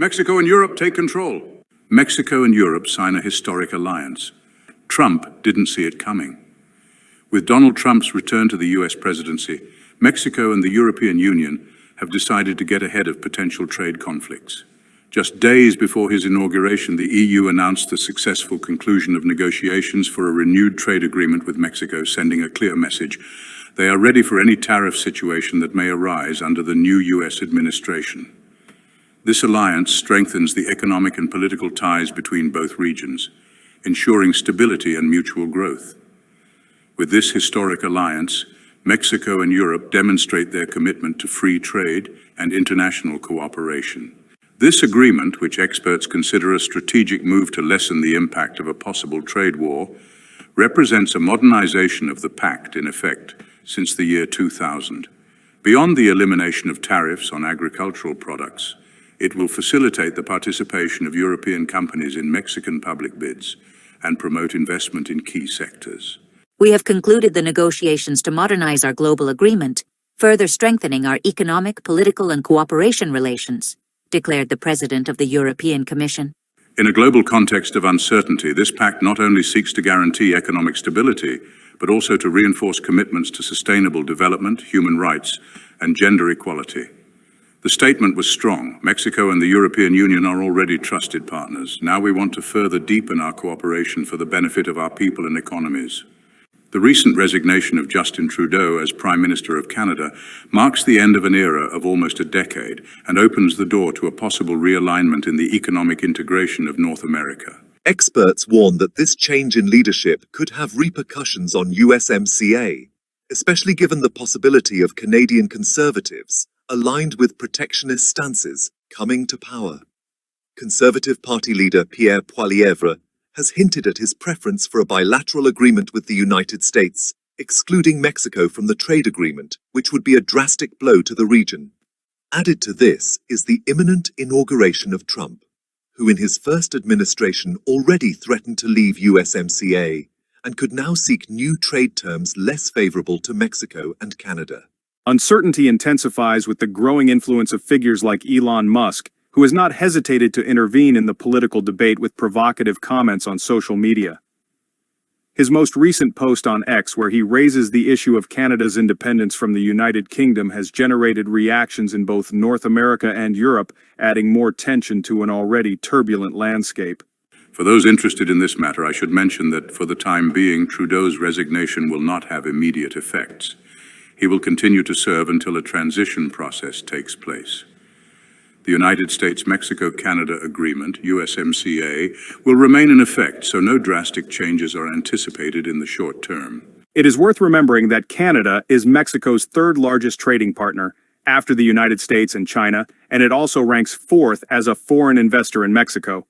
Mexico and Europe take control. Mexico and Europe sign a historic alliance. Trump didn't see it coming. With Donald Trump's return to the US presidency, Mexico and the European Union have decided to get ahead of potential trade conflicts. Just days before his inauguration, the EU announced the successful conclusion of negotiations for a renewed trade agreement with Mexico, sending a clear message. They are ready for any tariff situation that may arise under the new US administration. This alliance strengthens the economic and political ties between both regions, ensuring stability and mutual growth. With this historic alliance, Mexico and Europe demonstrate their commitment to free trade and international cooperation. This agreement, which experts consider a strategic move to lessen the impact of a possible trade war, represents a modernization of the pact in effect since the year 2000. Beyond the elimination of tariffs on agricultural products, it will facilitate the participation of European companies in Mexican public bids and promote investment in key sectors. We have concluded the negotiations to modernize our global agreement, further strengthening our economic, political, and cooperation relations, declared the President of the European Commission. In a global context of uncertainty, this pact not only seeks to guarantee economic stability, but also to reinforce commitments to sustainable development, human rights, and gender equality. The statement was strong. Mexico and the European Union are already trusted partners. Now we want to further deepen our cooperation for the benefit of our people and economies. The recent resignation of Justin Trudeau as Prime Minister of Canada marks the end of an era of almost a decade and opens the door to a possible realignment in the economic integration of North America. Experts warn that this change in leadership could have repercussions on USMCA, especially given the possibility of Canadian Conservatives, aligned with protectionist stances, coming to power. Conservative Party leader Pierre Poilievre has hinted at his preference for a bilateral agreement with the United States, excluding Mexico from the trade agreement, which would be a drastic blow to the region. Added to this is the imminent inauguration of Trump, who in his first administration already threatened to leave USMCA and could now seek new trade terms less favorable to Mexico and Canada. Uncertainty intensifies with the growing influence of figures like Elon Musk, who has not hesitated to intervene in the political debate with provocative comments on social media. His most recent post on X, where he raises the issue of Canada's independence from the United Kingdom, has generated reactions in both North America and Europe, adding more tension to an already turbulent landscape. For those interested in this matter, I should mention that for the time being, Trudeau's resignation will not have immediate effects. He will continue to serve until a transition process takes place. The United States-Mexico-Canada Agreement, USMCA, will remain in effect, so no drastic changes are anticipated in the short term. It is worth remembering that Canada is Mexico's third largest trading partner, after the United States and China, and it also ranks fourth as a foreign investor in Mexico.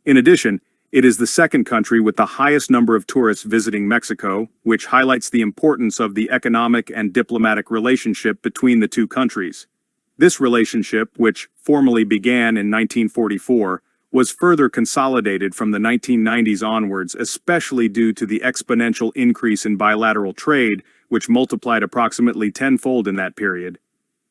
In addition, it is the second country with the highest number of tourists visiting Mexico, which highlights the importance of the economic and diplomatic relationship between the two countries. This relationship, which formally began in 1944, was further consolidated from the 1990s onwards, especially due to the exponential increase in bilateral trade, which multiplied approximately tenfold in that period.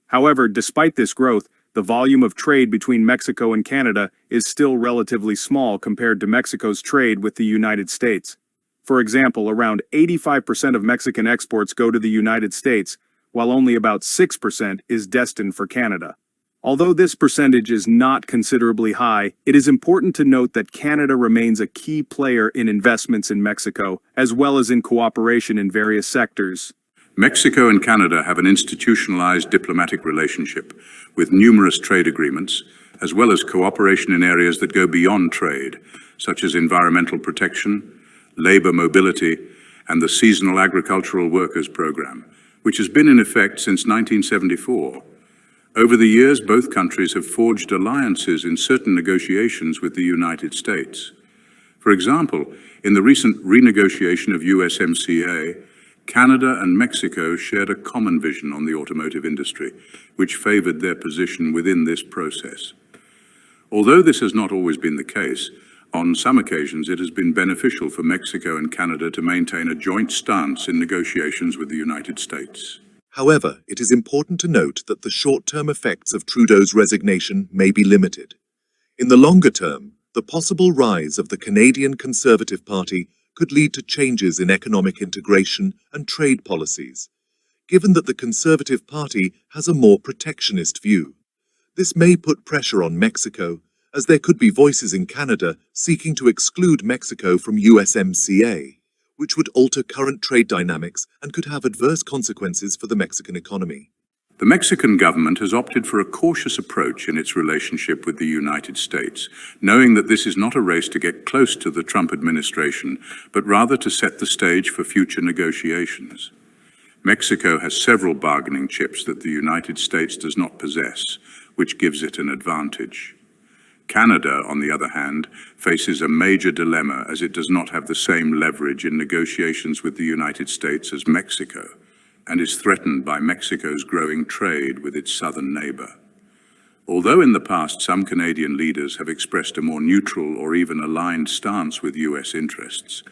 However, despite this growth, the volume of trade between Mexico and Canada is still relatively small compared to Mexico's trade with the United States. For example, around 85% of Mexican exports go to the United States, while only about 6% is destined for Canada. Although this percentage is not considerably high, it is important to note that Canada remains a key player in investments in Mexico, as well as in cooperation in various sectors. Mexico and Canada have an institutionalized diplomatic relationship with numerous trade agreements, as well as cooperation in areas that go beyond trade, such as environmental protection, labor mobility, and the Seasonal Agricultural Workers Program, which has been in effect since 1974. Over the years, both countries have forged alliances in certain negotiations with the United States. For example, in the recent renegotiation of USMCA, Canada and Mexico shared a common vision on the automotive industry, which favored their position within this process. Although this has not always been the case, on some occasions it has been beneficial for Mexico and Canada to maintain a joint stance in negotiations with the United States. However, it is important to note that the short-term effects of Trudeau's resignation may be limited. In the longer term, the possible rise of the Canadian Conservative Party could lead to changes in economic integration and trade policies, given that the Conservative Party has a more protectionist view. This may put pressure on Mexico, as there could be voices in Canada seeking to exclude Mexico from USMCA, which would alter current trade dynamics and could have adverse consequences for the Mexican economy. The Mexican government has opted for a cautious approach in its relationship with the United States, knowing that this is not a race to get close to the Trump administration, but rather to set the stage for future negotiations. Mexico has several bargaining chips that the United States does not possess, which gives it an advantage. Canada, on the other hand, faces a major dilemma as it does not have the same leverage in negotiations with the United States as Mexico, and is threatened by Mexico's growing trade with its southern neighbor. Although in the past some Canadian leaders have expressed a more neutral or even aligned stance with U.S. interests,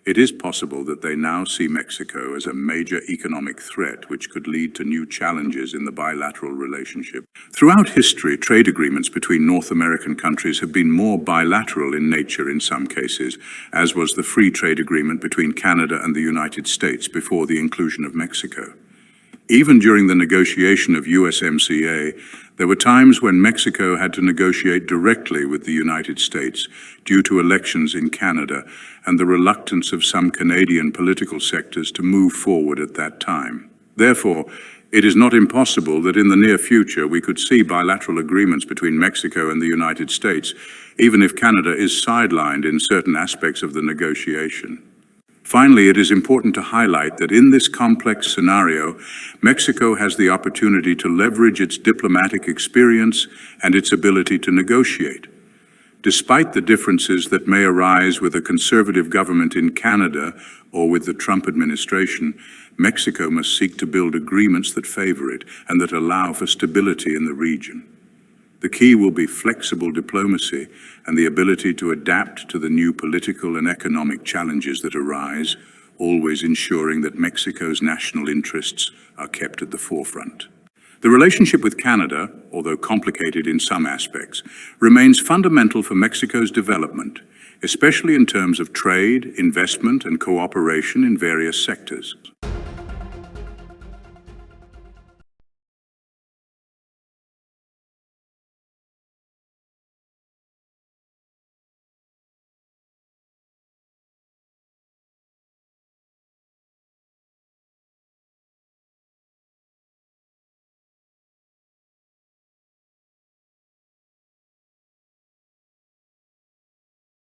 it is possible that they now see Mexico as a major economic threat which could lead to new challenges in the bilateral relationship. Throughout history, trade agreements between North American countries have been more bilateral in nature in some cases, as was the free trade agreement between Canada and the United States before the inclusion of Mexico. Even during the negotiation of USMCA, there were times when Mexico had to negotiate directly with the United States due to elections in Canada and the reluctance of some Canadian political sectors to move forward at that time. Therefore, it is not impossible that in the near future we could see bilateral agreements between Mexico and the United States, even if Canada is sidelined in certain aspects of the negotiation. Finally, it is important to highlight that in this complex scenario, Mexico has the opportunity to leverage its diplomatic experience and its ability to negotiate. Despite the differences that may arise with a conservative government in Canada or with the Trump administration, Mexico must seek to build agreements that favor it and that allow for stability in the region. The key will be flexible diplomacy and the ability to adapt to the new political and economic challenges that arise, always ensuring that Mexico's national interests are kept at the forefront. The relationship with Canada, although complicated in some aspects, remains fundamental for Mexico's development, especially in terms of trade, investment, and cooperation in various sectors.